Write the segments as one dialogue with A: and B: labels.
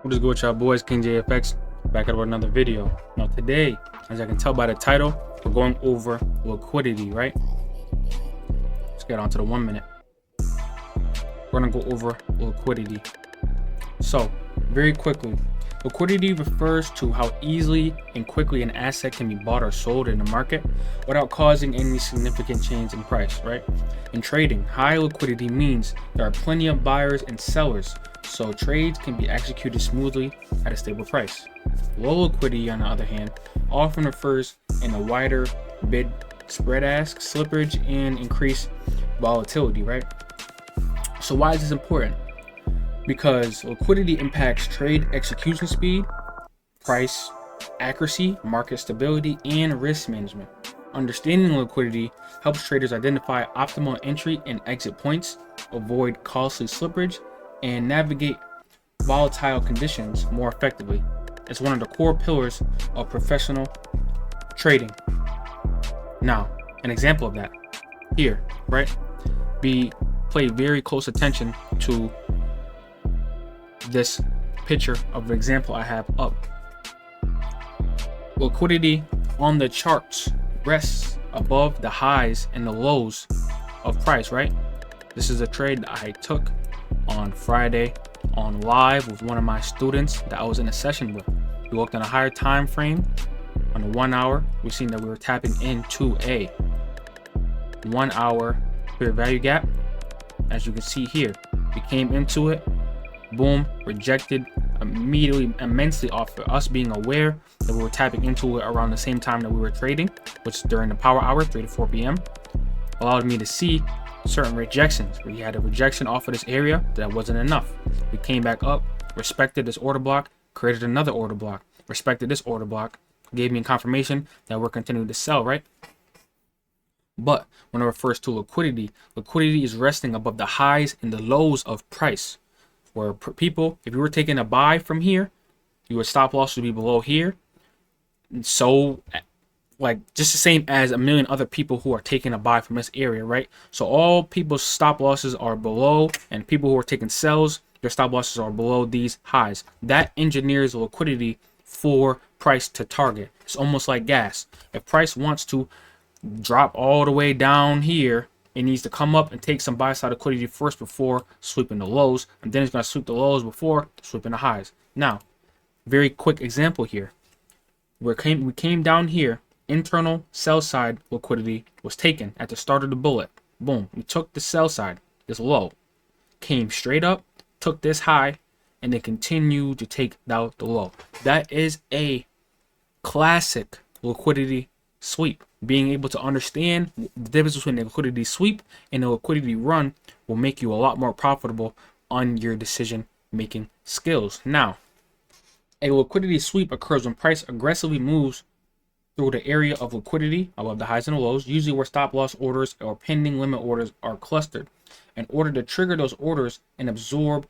A: What is good with y'all boys? KingJayFx back at another video. Now today, as I can tell by the title, we're going over liquidity, right? Let's get on to the 1 minute. We're gonna go over liquidity. So very quickly, liquidity refers to how easily and quickly an asset can be bought or sold in the market without causing any significant change in price, right? In trading, high liquidity means there are plenty of buyers and sellers, so trades can be executed smoothly at a stable price. Low liquidity, on the other hand, often refers in a wider bid spread ask, slippage, and increased volatility, right? So why is this important? Because liquidity impacts trade execution speed, price accuracy, market stability, and risk management. Understanding liquidity helps traders identify optimal entry and exit points, avoid costly slippage, and navigate volatile conditions more effectively. It's one of the core pillars of professional trading. Now, an example of that here, right? We pay very close attention to this picture of an example I have up. Liquidity on the charts rests above the highs and the lows of price, right? This is a trade that I took on Friday on live with one of my students that I was in a session with. We looked on a higher time frame. On the 1 hour, we've seen that we were tapping into a 1 hour fair value gap. As you can see here, we came into it, boom, rejected immediately, immensely off of us being aware that we were tapping into it around the same time that we were trading, which during the power hour, 3 to 4 p.m. allowed me to see certain rejections. We had a rejection off of this area that wasn't enough. We came back up, respected this order block, created another order block, respected this order block, gave me confirmation that we're continuing to sell, right? But when it refers to liquidity, liquidity is resting above the highs and the lows of price. Where people, if you were taking a buy from here, your stop loss would be below here. So like just the same as a million other people who are taking a buy from this area, right? So all people's stop losses are below, and people who are taking sells, their stop losses are below these highs. That engineers liquidity for price to target. It's almost like gas. If price wants to drop all the way down here, it needs to come up and take some buy side liquidity first before sweeping the lows, and then it's going to sweep the lows before sweeping the highs. Now, very quick example here. We came down here. Internal sell side liquidity was taken at the start of the bullet. Boom. We took the sell side, this low, came straight up, took this high, and then continued to take out the low. That is a classic liquidity sweep. Being able to understand the difference between a liquidity sweep and a liquidity run will make you a lot more profitable on your decision making skills. Now, a liquidity sweep occurs when price aggressively moves through the area of liquidity above the highs and the lows, usually where stop loss orders or pending limit orders are clustered. In order to trigger those orders and absorb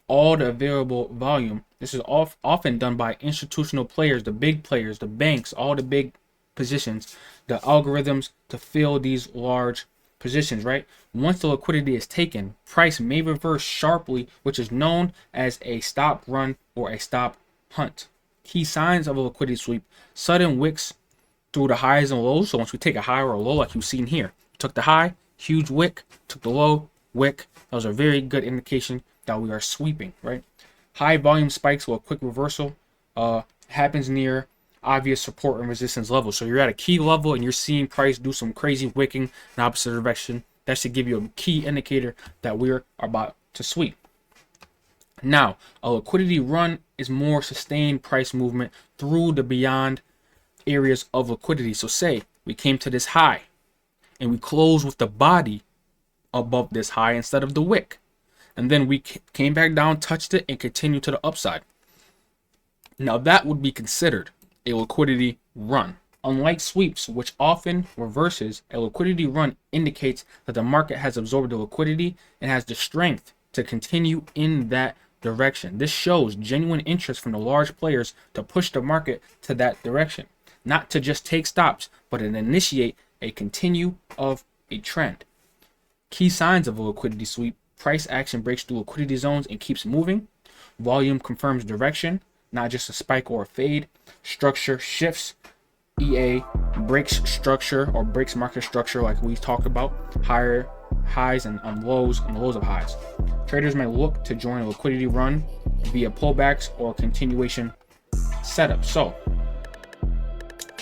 A: all the available volume, this is often done by institutional players, the big players, the banks, all the big positions, the algorithms to fill these large positions, right? Once the liquidity is taken, price may reverse sharply, which is known as a stop run or a stop hunt. Key signs of a liquidity sweep: sudden wicks through the highs and lows. So once we take a high or a low, like you've seen here, took the high, huge wick, took the low, wick. Those are very good indication that we are sweeping, right? High volume spikes with a quick reversal happens near obvious support and resistance levels. So you're at a key level and you're seeing price do some crazy wicking in opposite direction. That should give you a key indicator that we're about to sweep. Now, a liquidity run is more sustained price movement through the beyond areas of liquidity. So say we came to this high and we closed with the body above this high instead of the wick. And then we came back down, touched it, and continued to the upside. Now that would be considered a liquidity run. Unlike sweeps, which often reverses, a liquidity run indicates that the market has absorbed the liquidity and has the strength to continue in that direction. This shows genuine interest from the large players to push the market to that direction, not to just take stops, but to initiate a continue of a trend. Key signs of a liquidity sweep: price action breaks through liquidity zones and keeps moving. Volume confirms direction, not just a spike or a fade. Structure shifts. EA breaks structure or breaks market structure, like we talked about, higher highs and lows and lows of highs. Traders may look to join a liquidity run via pullbacks or continuation setup. So,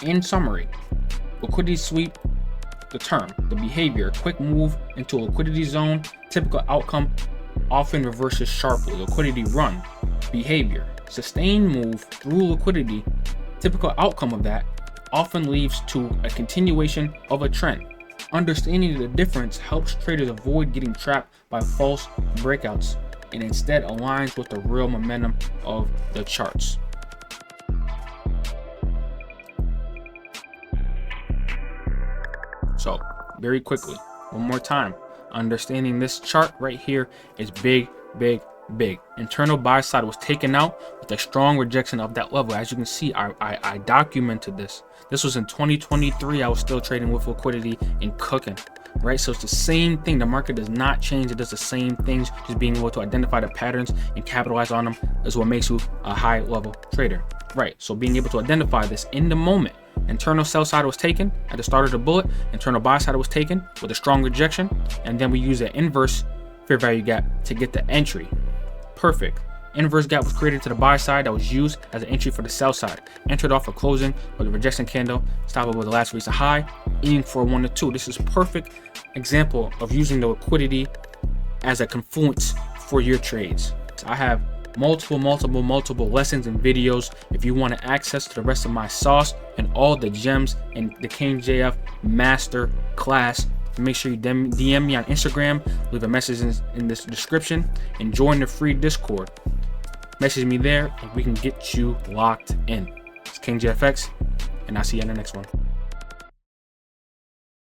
A: in summary, liquidity sweep, the term, the behavior, quick move into a liquidity zone, typical outcome often reverses sharply. Liquidity run, behavior, sustained move through liquidity, typical outcome of that often leads to a continuation of a trend. Understanding the difference helps traders avoid getting trapped by false breakouts and instead aligns with the real momentum of the charts. So, very quickly, one more time, understanding this chart right here is big. Internal buy side was taken out with a strong rejection of that level. As you can see, I documented this. This was in 2023. I was still trading with liquidity and cooking, right? So it's the same thing. The market does not change. It does the same things. Just being able to identify the patterns and capitalize on them is what makes you a high level trader, right? So being able to identify this in the moment. Internal sell side was taken at the start of the bullet. Internal buy side was taken with a strong rejection. And then we use an inverse fair value gap to get the entry. Perfect. Inverse gap was created to the buy side that was used as an entry for the sell side. Entered off a closing with a rejection candle, stop it with the last recent high, aiming for 1 to 2. This is a perfect example of using the liquidity as a confluence for your trades. I have multiple lessons and videos if you want access to the rest of my sauce and all the gems in the KingJayF master class. Make sure you DM me on Instagram, leave a message in this description, and join the free Discord. Message me there and we can get you locked in. It's KingJayFx, and I'll see you in the next one.